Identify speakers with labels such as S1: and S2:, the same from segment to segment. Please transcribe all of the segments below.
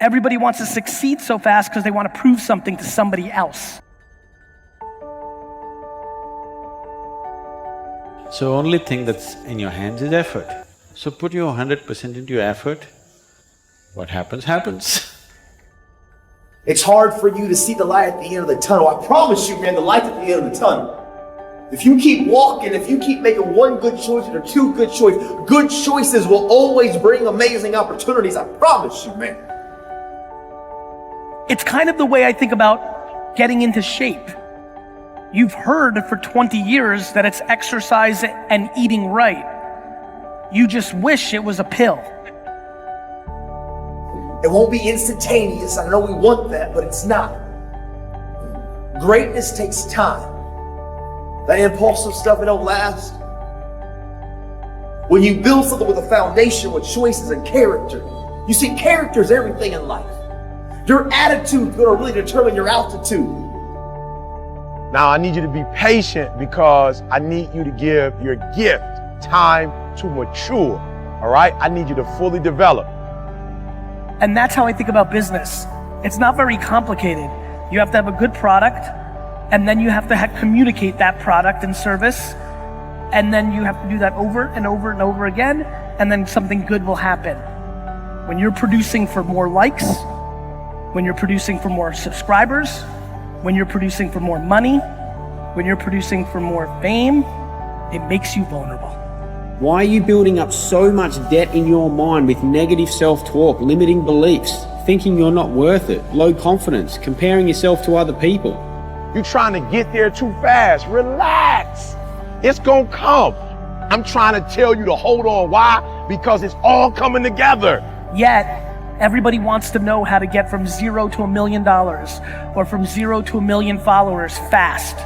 S1: Everybody wants to succeed so fast because they want to prove something to somebody else.
S2: So only thing that's in your hands is effort. So put your 100% into your effort. What happens, happens.
S3: It's hard for you to see the light at the end of the tunnel. I promise you, man, the light's at the end of the tunnel. If you keep walking, if you keep making one good choice or two good choices will always bring amazing opportunities. I promise you, man.
S1: It's kind of the way I think about getting into shape. You've heard for 20 years that it's exercise and eating right. You just wish it was a pill.
S3: It won't be instantaneous. I know we want that, but it's not. Greatness takes time. That impulsive stuff, it don't last. When you build something with a foundation, with choices and character, you see, character is everything in life. Your attitude is going to really determine your altitude.
S4: Now I need you to be patient because I need you to give your gift time to mature, all right? I need you to fully develop.
S1: And that's how I think about business. It's not very complicated. You have to have a good product, and then you have to communicate that product and service, and then you have to do that over and over and over again, and then something good will happen. When you're producing for more likes, when you're producing for more subscribers, when you're producing for more money, when you're producing for more fame, it makes you vulnerable.
S5: Why are you building up so much debt in your mind with negative self-talk, limiting beliefs, thinking you're not worth it, low confidence, comparing yourself to other people?
S4: You're trying to get there too fast. Relax. It's gonna come. I'm trying to tell you to hold on. Why? Because it's all coming together.
S1: Yet, everybody wants to know how to get from $0 to $1 million or from 0 to 1 million followers fast.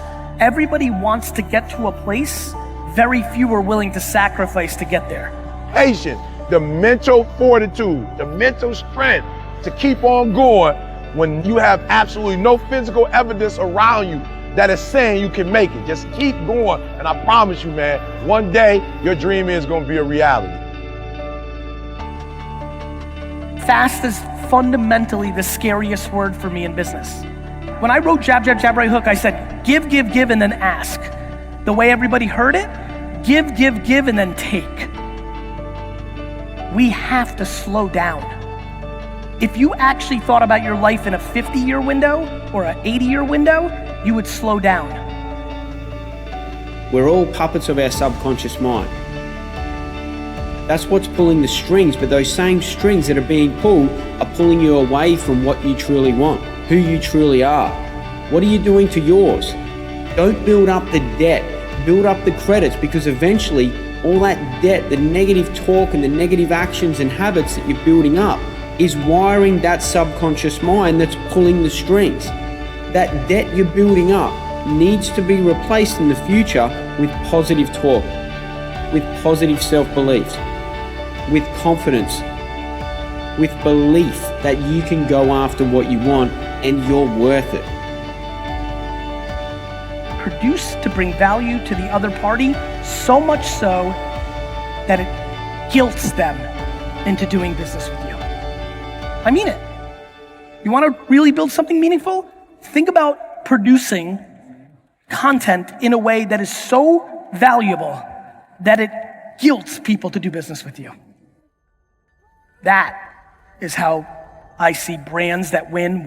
S1: Everybody wants to get to a place very few are willing to sacrifice to get there.
S4: Patience, the mental fortitude, the mental strength to keep on going when you have absolutely no physical evidence around you that is saying you can make it. Just keep going, and I promise you, man, one day your dream is gonna be a reality.
S1: Fast is fundamentally the scariest word for me in business. When I wrote jab, jab, jab, right hook, I said, give, give, give, and then ask. The way everybody heard it, give, give, give, and then take. We have to slow down. If you actually thought about your life in a 50-year window or an 80-year window, you would slow down.
S5: We're all puppets of our subconscious mind. That's what's pulling the strings, but those same strings that are being pulled are pulling you away from what you truly want, who you truly are. What are you doing to yours? Don't build up the debt, build up the credits, because eventually all that debt, the negative talk and the negative actions and habits that you're building up is wiring that subconscious mind that's pulling the strings. That debt you're building up needs to be replaced in the future with positive talk, with positive self-beliefs, with confidence, with belief that you can go after what you want and you're worth it.
S1: Produce to bring value to the other party, so much so that it guilts them into doing business with you. I mean it. You want to really build something meaningful? Think about producing content in a way that is so valuable that it guilts people to do business with you. That is how I see brands that win.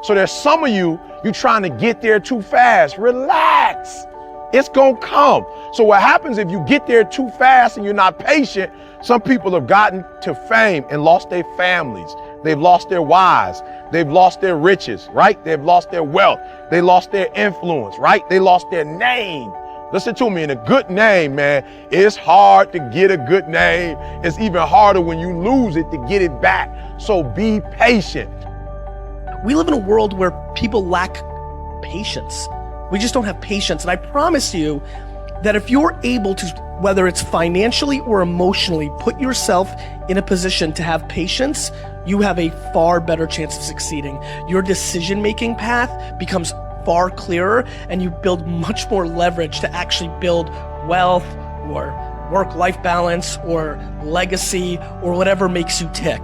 S4: So there's some of you trying to get there too fast. Relax. It's gonna come. So what happens if you get there too fast and you're not patient? Some people have gotten to fame and lost their families. They've lost their wives. They've lost their riches, right? They've lost their wealth. They lost their influence, right? They lost their name. Listen to me, and a good name, man, it's hard to get a good name. It's even harder when you lose it to get it back. So be patient.
S6: We live in a world where people lack patience. We just don't have patience. And I promise you that if you're able to, whether it's financially or emotionally, put yourself in a position to have patience, you have a far better chance of succeeding. Your decision-making path becomes far clearer, and you build much more leverage to actually build wealth or work-life balance or legacy or whatever makes you tick.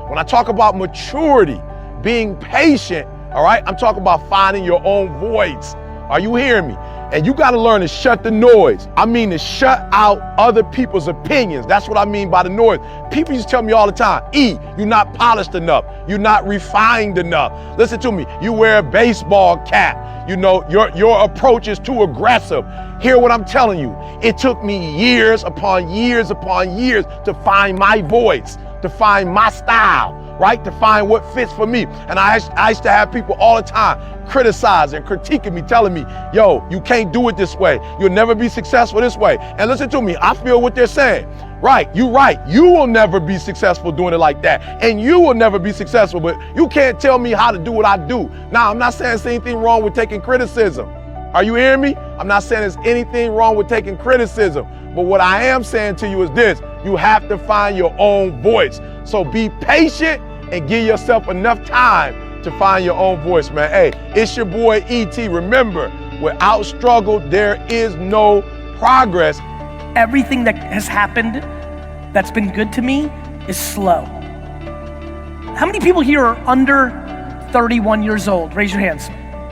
S4: When I talk about maturity, being patient, all right, I'm talking about finding your own voice. Are you hearing me? And you got to learn to shut the noise. I mean to shut out other people's opinions. That's what I mean by the noise. People used to tell me all the time, you're not polished enough. You're not refined enough. Listen to me. You wear a baseball cap. You know, your approach is too aggressive. Hear what I'm telling you. It took me years upon years upon years to find my voice, to find my style, right? To find what fits for me. And I used to have people all the time criticizing, critiquing me, telling me, yo, you can't do it this way. You'll never be successful this way. And listen to me, I feel what they're saying. Right, you're right. You will never be successful doing it like that. And you will never be successful, but you can't tell me how to do what I do. Now, I'm not saying there's anything wrong with taking criticism. Are you hearing me? I'm not saying there's anything wrong with taking criticism. But what I am saying to you is this: you have to find your own voice. So be patient and give yourself enough time to find your own voice, man. Hey, it's your boy E.T. Remember, without struggle, there is no progress.
S1: Everything that has happened that's been good to me is slow. How many people here are under 31 years old? Raise your hands.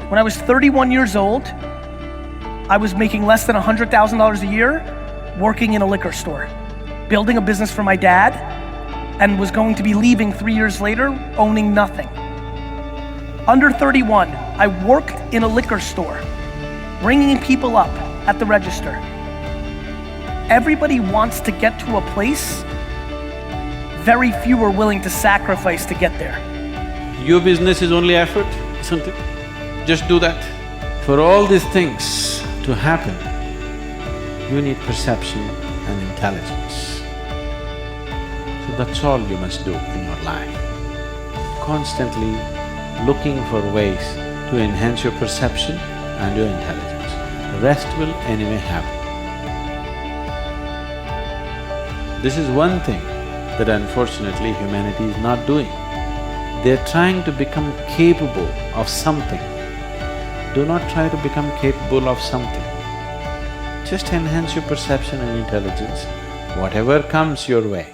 S1: When I was 31 years old, I was making less than $100,000 a year working in a liquor store, building a business for my dad, and was going to be leaving 3 years later owning nothing. Under 31, I worked in a liquor store, ringing people up at the register. Everybody wants to get to a place, very few are willing to sacrifice to get there.
S2: Your business is only effort, isn't it? Just do that. For all these things to happen, you need perception and intelligence. So that's all you must do in your life. Constantly looking for ways to enhance your perception and your intelligence. The rest will anyway happen. This is one thing that unfortunately humanity is not doing. They're trying to become capable of something. Do not try to become capable of something. Just enhance your perception and intelligence, whatever comes your way.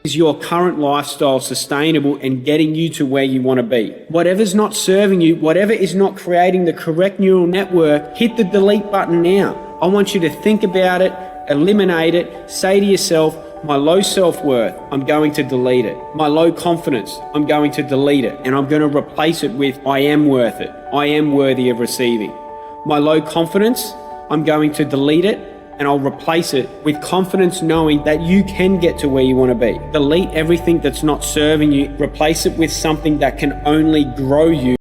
S5: Is your current lifestyle sustainable and getting you to where you want to be? Whatever's not serving you, whatever is not creating the correct neural network, hit the delete button now. I want you to think about it, eliminate it, say to yourself, my low self-worth, I'm going to delete it. My low confidence, I'm going to delete it. And I'm going to replace it with, I am worth it. I am worthy of receiving. My low confidence, I'm going to delete it, and I'll replace it with confidence knowing that you can get to where you want to be. Delete everything that's not serving you, replace it with something that can only grow you.